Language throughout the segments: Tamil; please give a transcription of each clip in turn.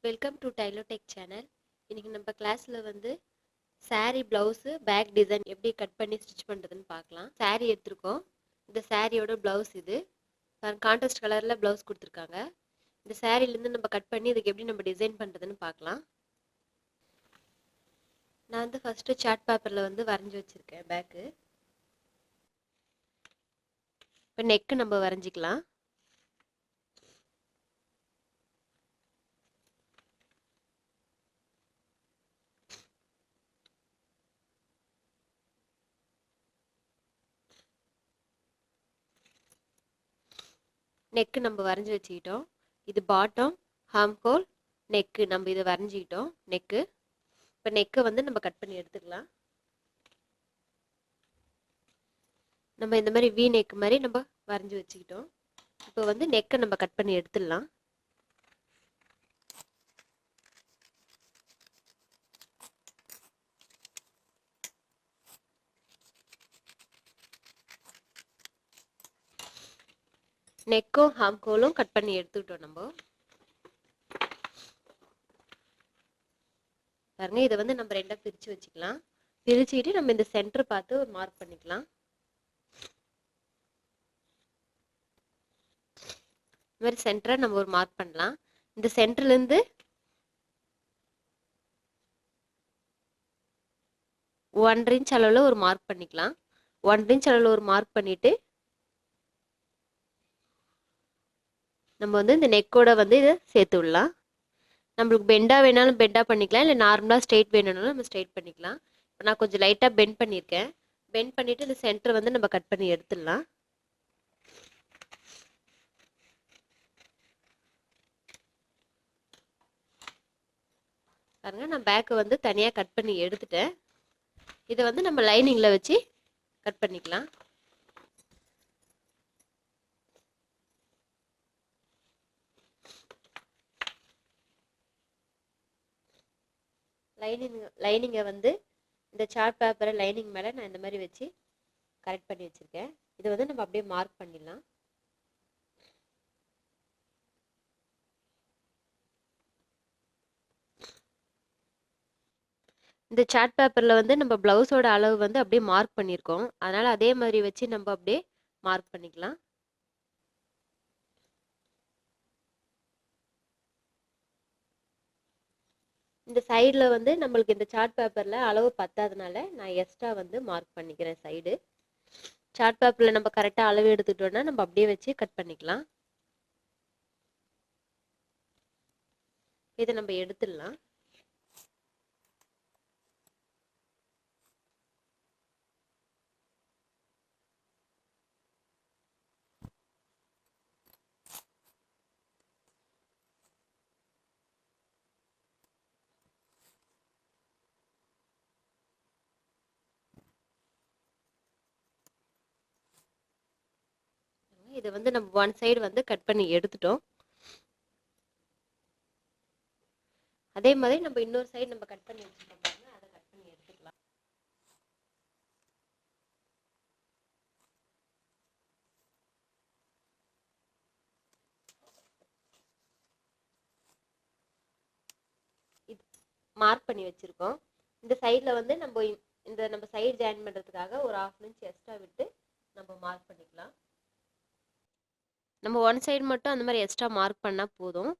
Welcome to டைலோடெக் channel. இன்னைக்கு நம்ம கிளாஸ்ல வந்து saree blouse பேக் டிசைன் எப்படி கட் பண்ணி ஸ்டிச் பண்றதுன்னு பார்க்கலாம். saree எடுத்துருக்கோம். இந்த சாரியோட blouse இது. கான்ட்ராஸ்ட் கலர்ல blouse கொடுத்துருக்காங்க. இந்த சாரில இருந்து நம்ம கட் பண்ணி இதுக்கு எப்படி நம்ம டிசைன் பண்றதுன்னு பார்க்கலாம். நான் வந்து ஃபர்ஸ்ட் சார்ட் பேப்பர்ல வந்து வரைஞ்சி வச்சிருக்கேன் பேக்கு. இப்போ நெக் நம்ம வரைஞ்சிக்கலாம். நெக்கு நம்ம வரைஞ்சி வச்சுக்கிட்டோம். இது பாட்டம், ஹார்ம் ஹோல், நெக்கு நம்ம இதை வரைஞ்சிக்கிட்டோம். நெக்கு இப்போ நெக்கை வந்து நம்ம கட் பண்ணி எடுத்துக்கலாம். நம்ம இந்த மாதிரி வி நெக் மாதிரி நம்ம வரைஞ்சி வச்சுக்கிட்டோம். இப்போ வந்து நெக்கை நம்ம கட் பண்ணி எடுத்துடலாம். நெக்கும் ஹார்ம் ஹோலும் கட் பண்ணி எடுத்துக்கிட்டோம். நம்ம பாருங்க, இதை வந்து நம்ம ரெண்டா பிரிச்சு வச்சுக்கலாம். பிரிச்சுக்கிட்டு நம்ம இந்த சென்டர் பார்த்து ஒரு மார்க் பண்ணிக்கலாம். இந்த மாதிரி சென்டரை நம்ம ஒரு மார்க் பண்ணலாம். இந்த சென்டர்ல இருந்து 1 இன்ச் அளவுல ஒரு மார்க் பண்ணிக்கலாம். 1 இன்ச் அளவுல ஒரு மார்க் பண்ணிட்டு நம்ம வந்து இந்த நெக்கோட வந்து இதை சேர்த்து விடலாம். நம்மளுக்கு பெண்டா வேணாலும் பெண்டா பண்ணிக்கலாம், இல்லை நார்மலாக ஸ்ட்ரெயிட் வேணும்னாலும் நம்ம ஸ்ட்ரெயிட் பண்ணிக்கலாம். இப்போ நான் கொஞ்சம் லைட்டாக பெண்ட் பண்ணியிருக்கேன். பெண்ட் பண்ணிட்டு இந்த சென்டர் வந்து நம்ம கட் பண்ணி எடுத்துடலாம். பாருங்க, நான் பேக்கை வந்து தனியாக கட் பண்ணி எடுத்துட்டேன். இதை வந்து நம்ம லைனிங்கில் வச்சு கட் பண்ணிக்கலாம். லைனிங்கை வந்து இந்த சார்ட் பேப்பரை லைனிங் மேலே நான் இந்த மாதிரி வச்சு கரெக்ட் பண்ணி வச்சுருக்கேன். இதை வந்து நம்ம அப்படியே மார்க் பண்ணிடலாம். இந்த சார்ட் பேப்பரில் வந்து நம்ம ப்ளவுஸோட அளவு வந்து அப்படியே மார்க் பண்ணியிருக்கோம். அதனால் அதே மாதிரி வச்சு நம்ம அப்படியே மார்க் பண்ணிக்கலாம். இந்த சைடில் வந்து நம்மளுக்கு இந்த சார்ட் பேப்பரில் அளவு பத்தாதனால நான் எக்ஸ்ட்ரா வந்து மார்க் பண்ணிக்கிறேன் சைடு. சார்ட் பேப்பரில் நம்ம கரெக்டாக அளவு எடுத்துட்டோம்னா நம்ம அப்படியே வச்சு கட் பண்ணிக்கலாம். இதை நம்ம எடுத்துடலாம். இதை வந்து நம்ம ஒன் சைடு வந்து கட் பண்ணி எடுத்துட்டோம். அதே மாதிரி நம்ம இன்னொரு சைடு நம்ம கட் பண்ணி வச்சுருக்கோம் பாருங்க, அதை கட் பண்ணி எடுத்துக்கலாம். இது மார்க் பண்ணி வச்சிருக்கோம். இந்த சைடில் வந்து நம்ம சைடு ஜாயின் பண்ணுறதுக்காக ஒரு 1/2 இன்ச் எக்ஸ்ட்ரா விட்டு நம்ம மார்க் பண்ணிக்கலாம். நம்ம ஒன் சைடு மட்டும் அந்த மாதிரி எக்ஸ்ட்ரா மார்க் பண்ணால் போதும்.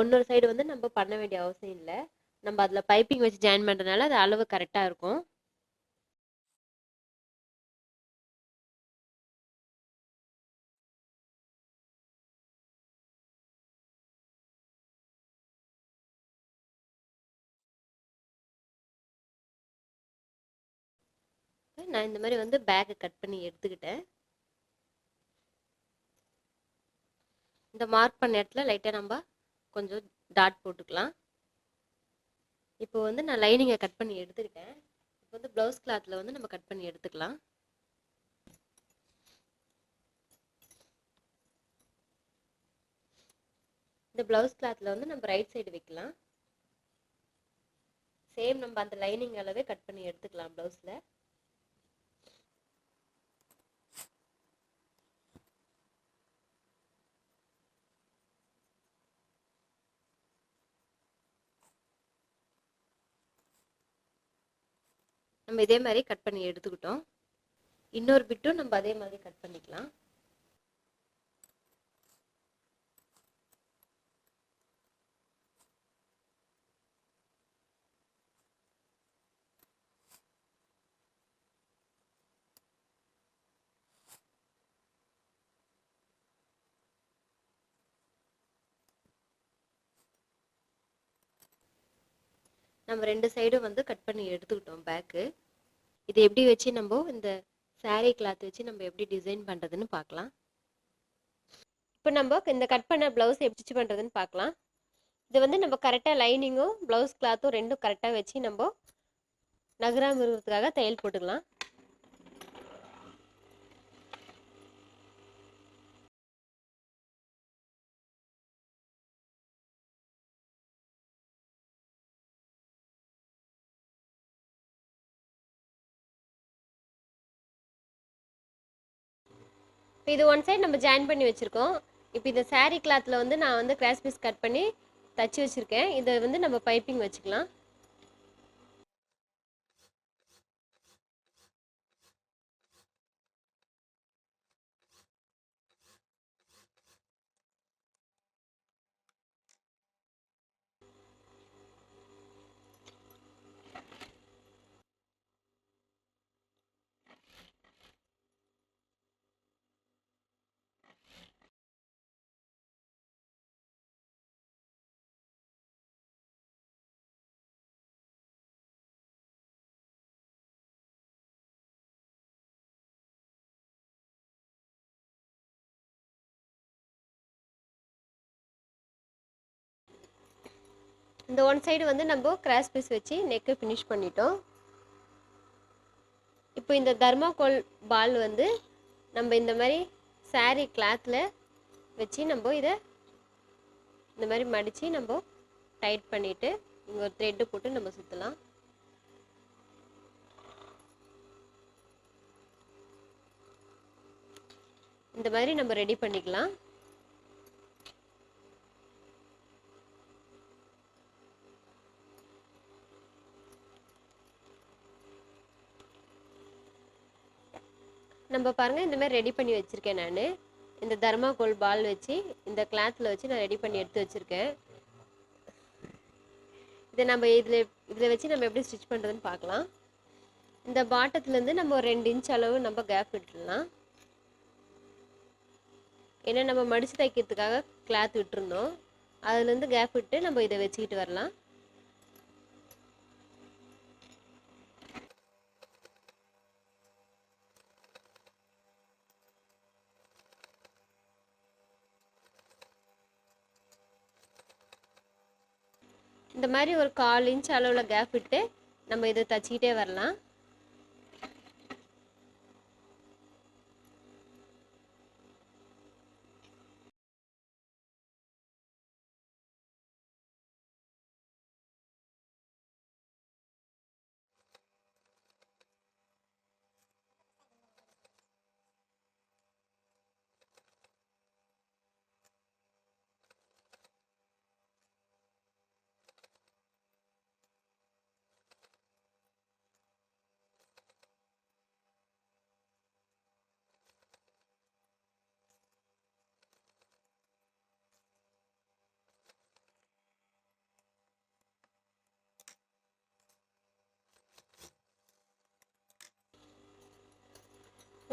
இன்னொரு சைடு வந்து நம்ம பண்ண வேண்டிய அவசியம் இல்லை. நம்ம அதில் பைப்பிங் வச்சு ஜாயின் பண்ணுறதுனால அது அளவு கரெக்டாக இருக்கும். நான் இந்த மாதிரி வந்து பேக்கை கட் பண்ணி எடுத்துக்கிட்டேன். இந்த மார்க் பண்ண இடத்துல லைட்டாக நம்ம கொஞ்சம் டாட் போட்டுக்கலாம். இப்போ வந்து நான் லைனிங்கை கட் பண்ணி எடுத்துக்கிட்டேன். இப்போ வந்து ப்ளவுஸ் கிளாத்தில் வந்து நம்ம கட் பண்ணி எடுத்துக்கலாம். இந்த ப்ளவுஸ் கிளாத்தில் வந்து நம்ம ரைட் சைடு வைக்கலாம். சேம் நம்ம அந்த லைனிங் அளவே கட் பண்ணி எடுத்துக்கலாம் ப்ளவுஸில். நம்ம இதே மாதிரி கட் பண்ணி எடுத்துக்கிட்டோம். இன்னொரு பிட்டும் நம்ம அதே மாதிரி கட் பண்ணிக்கலாம். நம்ம 2 சைடும் வந்து கட் பண்ணி எடுத்துக்கிட்டோம் பேக்கு. இது எப்படி வச்சு நம்ம இந்த saree கிளாத் வச்சு நம்ம எப்படி டிசைன் பண்ணுறதுன்னு பார்க்கலாம். இப்போ நம்ம இந்த கட் பண்ண ப்ளவுஸ் எப்படி ஸ்டிச் பண்ணுறதுன்னு பார்க்கலாம். இது வந்து நம்ம கரெக்டாக லைனிங்கும் ப்ளவுஸ் கிளாத்தும் ரெண்டும் கரெக்டாக வச்சு நம்ம நகராமல் இருக்கிறதுக்காக தையல் போட்டுக்கலாம். இப்போ இது ஒன் சைடு நம்ம ஜாயின் பண்ணி வச்சுருக்கோம். இப்போ இந்த saree கிளாத்தில் வந்து நான் வந்து கிராஸ் பீஸ் கட் பண்ணி தச்சு வச்சுருக்கேன். இதை வந்து நம்ம பைப்பிங் வச்சுக்கலாம். இந்த ஒன் சைடு வந்து நம்ம கிராஸ் பீஸ் வச்சு நெக்கு ஃபினிஷ் பண்ணிட்டோம். இப்போ இந்த தர்மாகோல் பால் வந்து நம்ம இந்த மாதிரி saree கிளாத்தில் வச்சு நம்ம இதை இந்த மாதிரி மடித்து நம்ம டைட் பண்ணிவிட்டு இங்கே ஒரு த்ரெட்டு போட்டு நம்ம சுற்றலாம். இந்த மாதிரி நம்ம ரெடி பண்ணிக்கலாம். நம்ம பாருங்கள் இந்த மாதிரி ரெடி பண்ணி வச்சுருக்கேன். நான் இந்த தர்மாகோல் பால் வச்சு இந்த கிளாத்தில் வச்சு நான் ரெடி பண்ணி எடுத்து வச்சுருக்கேன். இதை நம்ம இதில் வச்சு நம்ம எப்படி ஸ்டிச் பண்ணுறதுன்னு பார்க்கலாம். இந்த பாட்டத்துலேருந்து நம்ம ஒரு 2 இன்ச் அளவு நம்ம கேப் விட்டுடலாம். ஏன்னா நம்ம மடித்து தைக்கிறதுக்காக கிளாத் விட்டுருந்தோம். அதுலேருந்து கேப் விட்டு நம்ம இதை வச்சுக்கிட்டு வரலாம். இந்த மாதிரி ஒரு 1/4 இன்ச் அளவில் கேப் விட்டு நம்ம இதை தச்சிக்கிட்டே வரலாம்.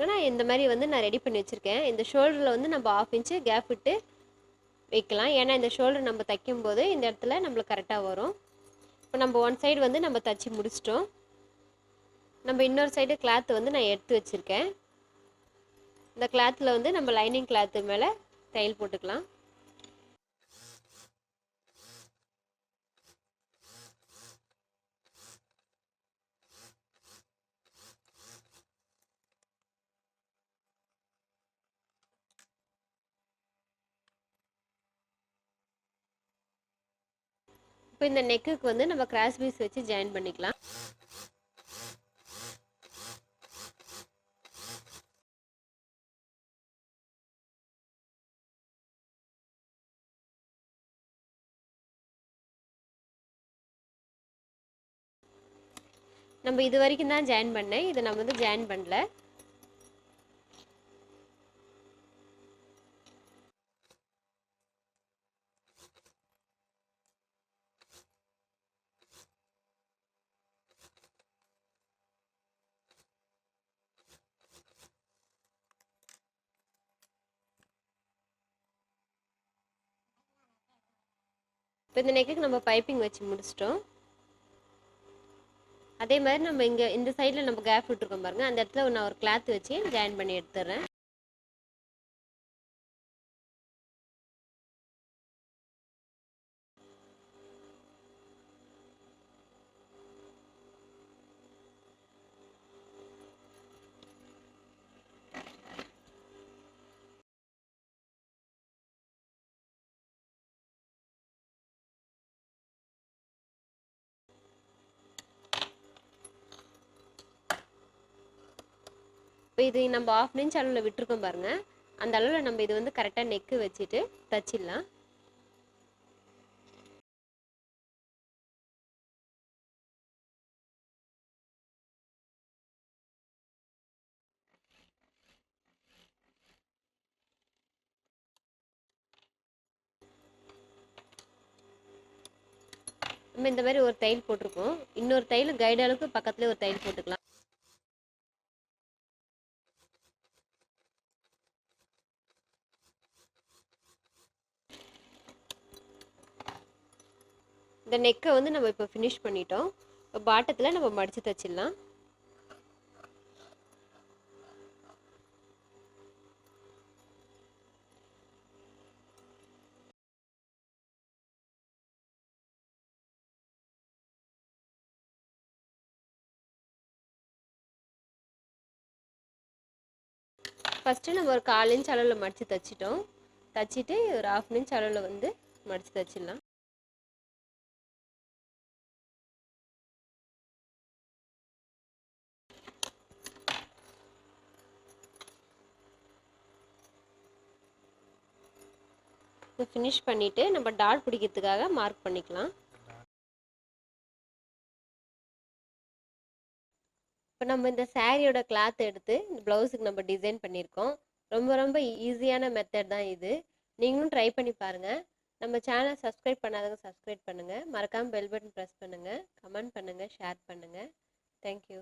ஏன்னா இந்த மாதிரி வந்து நான் ரெடி பண்ணி வச்சுருக்கேன். இந்த ஷோல்டரில் வந்து நம்ம 1/2 இன்ச்சு கேப் விட்டு வைக்கலாம். ஏன்னா இந்த ஷோல்டர் நம்ம தைக்கும்போது இந்த இடத்துல நம்மளுக்கு கரெக்டாக வரும். இப்போ நம்ம ஒன் சைடு வந்து நம்ம தச்சு முடிச்சிட்டோம். நம்ம இன்னொரு சைடு கிளாத் வந்து நான் எடுத்து வச்சுருக்கேன். இந்த கிளாத்தில் வந்து நம்ம லைனிங் கிளாத்து மேலே தையல் போட்டுக்கலாம். இப்போ இந்த நெக்குக்கு வந்து நம்ம கிராஸ் பீஸ் வச்சு ஜாயின் பண்ணிக்கலாம். நம்ம இது வரைக்கும் தான் ஜாயின் பண்ணேன், இதை நம்ம வந்து ஜாயின் பண்ணல. இப்போ இந்த நெக்குக்கு நம்ம பைப்பிங் வச்சு முடிச்சிட்டோம். அதே மாதிரி நம்ம இங்கே இந்த சைடில் நம்ம கேப் விட்டுருக்கோம் பாருங்கள், அந்த இடத்துல நான் ஒரு கிளாத் வச்சு ஜாயின் பண்ணி எடுத்துடுறேன். இப்போ இது நம்ம 1/2 இன்ச் அளவில் விட்டுருக்கோம் பாருங்கள், அந்த அளவில் நம்ம இது வந்து கரெக்டாக நெக்கு வச்சுட்டு தச்சிடலாம். நம்ம இந்த மாதிரி ஒரு தையல் போட்டிருக்கோம், இன்னொரு தையல் கைடு அளவுக்கு பக்கத்துலேயே ஒரு தையல் போட்டுக்கலாம். இந்த நெக்கை வந்து நம்ம இப்போ ஃபினிஷ் பண்ணிட்டோம். இப்போ பாட்டத்தில் நம்ம மடித்து தைச்சிடலாம். ஃபஸ்ட்டு நம்ம ஒரு 1/4 இன்ச் அளவில் மடித்து தைச்சிட்டோம். தைச்சிட்டு ஒரு 1/2 இன்ச் அளவில் வந்து மடித்து தைச்சிடலாம். இதை ஃபினிஷ் பண்ணிவிட்டு நம்ம டாட் பிடிக்கிறதுக்காக மார்க் பண்ணிக்கலாம். இப்போ நம்ம இந்த சாரியோட கிளாத் எடுத்து இந்த ப்ளவுஸுக்கு நம்ம டிசைன் பண்ணியிருக்கோம். ரொம்ப ரொம்ப ஈஸியான மெத்தட் தான் இது. நீங்களும் ட்ரை பண்ணி பாருங்கள். நம்ம சேனல் சப்ஸ்கிரைப் பண்ணாதவங்க சப்ஸ்கிரைப் பண்ணுங்கள். மறக்காமல் பெல் பட்டன் ப்ரெஸ் பண்ணுங்கள். கமெண்ட் பண்ணுங்கள், ஷேர் பண்ணுங்கள். தேங்க்யூ.